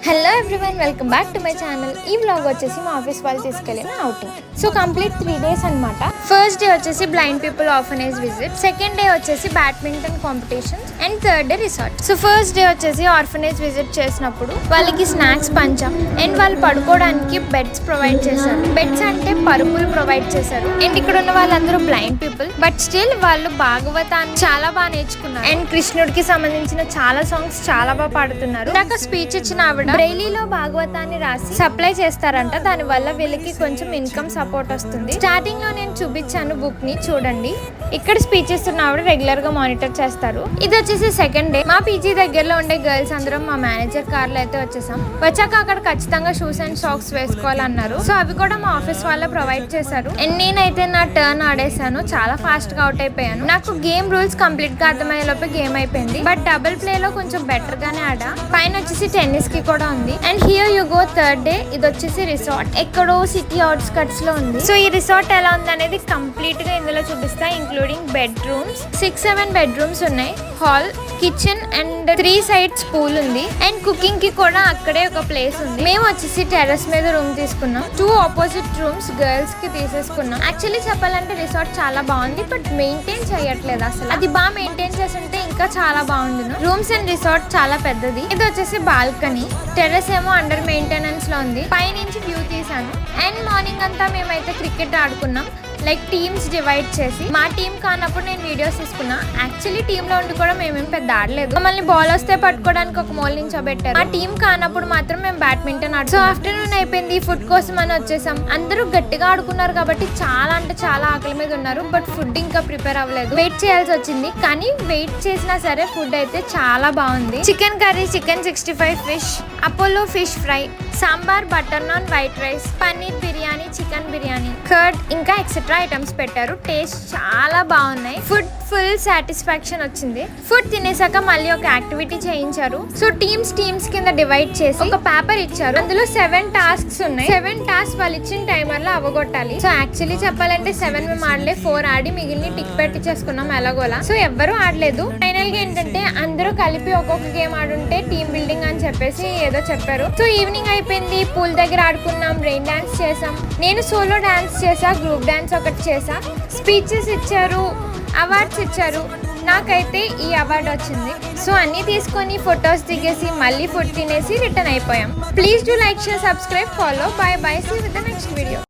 Hello everyone, welcome back to my channel. ఈ vlog వచ్చేసి మా ఆఫీస్ వాళ్ళు తీసుకెళ్ళిన అవుటింగ్. సో కంప్లీట్ 3 days అనమాట. ఫస్ట్ డే వచ్చేసి blind people orphanage visit, second day వచ్చేసి badminton competitions and third day resort. So first day వచ్చేసి orphanage visit చేసినప్పుడు వాళ్ళకి స్నాక్స్ పంచాం అండ్ వాళ్ళు పడుకోవడానికి బెడ్స్ ప్రొవైడ్ చేశారు. బెడ్స్ అంటే పరుపులు ప్రొవైడ్ చేశారు. అండ్ ఇక్కడ ఉన్న వాళ్ళందరూ బ్లైండ్ పీపుల్, బట్ స్టిల్ వాళ్ళు భాగవతాన్ని చాలా బాగా నేర్చుకున్నారు. అండ్ కృష్ణుడికి సంబంధించిన చాలా సాంగ్స్ చాలా బాగా పాడుతున్నారు. నాకు స్పీచ్ ఇచ్చిన ఆవిడ బ్రెయిలీలో భాగవతాన్ని రాసి సప్లై చేస్తారంట. దాని వల్ల వీళ్ళకి కొంచెం ఇన్కమ్ సపోర్ట్ వస్తుంది. స్టార్టింగ్ లో నేను చూపించాను బుక్ ని, చూడండి. ఇక్కడ స్పీచ్ ఇస్తున్న ఆవిడ రెగ్యులర్ గా మానిటర్ చేస్తారు. ఇది వచ్చేసి సెకండ్ డే. మా పీజీ దగ్గరలో ఉండే గర్ల్స్ అందరం మా మేనేజర్ కార్ లో అయితే వచ్చేసాం. వచ్చాక అక్కడ ఖచ్చితంగా షూస్ అండ్ సాక్స్ వేసుకోవాలన్నారు. సో అవి కూడా మా ఆఫీస్ వాళ్ళే ప్రొవైడ్ చేశారు. అండ్ నేనైతే నా టర్న్ ఆడేసాను. చాలా ఫాస్ట్ గా అవుట్ అయిపోయాను. నాకు గేమ్ రూల్స్ కంప్లీట్ గా అర్థమయ్యే లోపే గేమ్ అయిపోయింది. బట్ డబుల్ ప్లే లో కొంచెం బెటర్ గానే ఆడా. పైన వచ్చేసి టెన్నిస్ కి కూడా ఉంది. And here you go third day. ఇది వచ్చేసి రిసార్ట్, ఎక్కడో సిటీ అవుట్స్కట్స్ లో ఉంది. సో ఈ రిసార్ట్ ఎలా ఉంది అనేది కంప్లీట్ గా ఇందులో చూపిస్తా. ఇంక్లూడింగ్ బెడ్రూమ్స్, 6-7 బెడ్రూమ్స్ ఉన్నాయి. Hall, kitchen and 3 sides pool ఉంది. అండ్ కుకింగ్ కి కూడా అక్కడే ఒక ప్లేస్ ఉంది. మేము వచ్చేసి టెర్రస్ మీద రూమ్ తీసుకున్నాం. 2 ఆపోజిట్ రూమ్స్ గర్ల్స్ కి తీసేసుకున్నాం. యాక్చువల్లీ చెప్పాలంటే రిసార్ట్ చాలా బాగుంది, బట్ మెయింటైన్ చేయట్లేదు అసలు. అది బాగా మెయింటైన్ చేస్తుంటే ఇంకా చాలా బాగుండును. రూమ్స్ అండ్ రిసార్ట్ చాలా పెద్దది. ఇది వచ్చేసి బాల్కనీ. టెర్రస్ ఏమో అండర్ మెయింటెనెన్స్ లో ఉంది. పైనుంచి వ్యూ తీసాను. అండ్ మార్నింగ్ అంతా మేమైతే క్రికెట్ ఆడుకున్నాం, లైక్ టీమ్స్ డివైడ్ చేసి. మా టీం కానప్పుడు నేను వీడియోస్ తీసుకున్నా. యాక్చువల్లీ టీమ్ లో ఉండి కూడా మేమేం పెద్ద ఆడలేదు. మమ్మల్ని బాల్ వస్తే పట్టుకోవడానికి ఒక మూల నించోబెట్టారు. మా టీం కానప్పుడు మాత్రం మేము బ్యాడ్మింటన్ ఆడుతాం. సో ఆఫ్టర్నూన్ అయిపోయింది, ఫుడ్ కోసం అని వచ్చేసాం. అందరూ గట్టిగా ఆడుకున్నారు కాబట్టి చాలా అంటే చాలా ఆకలి మీద ఉన్నారు. బట్ ఫుడ్ ఇంకా ప్రిపేర్ అవ్వలేదు, వెయిట్ చేయాల్సి వచ్చింది. కానీ వెయిట్ చేసినా సరే ఫుడ్ అయితే చాలా బాగుంది. Chicken curry, chicken 65, fish, Apollo fish fry, sambar, butter non, white rice, paneer biryani, chicken biryani, curd ఇంకా ఎక్సెట్రా ఐటమ్స్ పెట్టారు. టేస్ట్ చాలా బాగున్నాయి. ఫుడ్ ఫుల్ సాటిస్ఫాక్షన్ వచ్చింది. ఫుడ్ తినేసాక మళ్ళీ ఒక యాక్టివిటీ చేయించారు. సో టీమ్స్ కింద డివైడ్ చేసి ఒక పేపర్ ఇచ్చారు. అందులో 7 tasks ఉన్నాయి. 7 tasks వాళ్ళు ఇచ్చిన టైమర్ లో అవగొట్టాలి. సో యాక్చువల్లీ చెప్పాలంటే 7 మేము ఆడలే, 4 ఆడి మిగిలిన టిక్ పెట్టి చేసుకున్నాం ఎలాగోలా. సో ఎవ్వరూ ఆడలేదు. ఫైనల్ గా ఏంటంటే అందరూ కలిపి ఒక్కొక్క గేమ్ ఆడుంటే టీమ్ బిల్డింగ్ అని చెప్పేసి ఏదో చెప్పారు. సో ఈవినింగ్ అయిపోయింది, పూల్ దగ్గర ఆడుకున్నాం, రెయిన్ డాన్స్ చేసాం. నేను సోలో డాన్స్ చేసా, గ్రూప్ డాన్స్ ఒకటి చేసా. స్పీచెస్ ఇచ్చారు, అవార్డ్స్ ఇచ్చారు. నాకైతే ఈ అవార్డు వచ్చింది. సో అన్ని తీసుకొని ఫొటోస్ దిగేసి మళ్ళీ ఫుడ్ తినేసి రిటర్న్ అయిపోయాం. Please do like, share, subscribe, follow. Bye bye, see with the next video.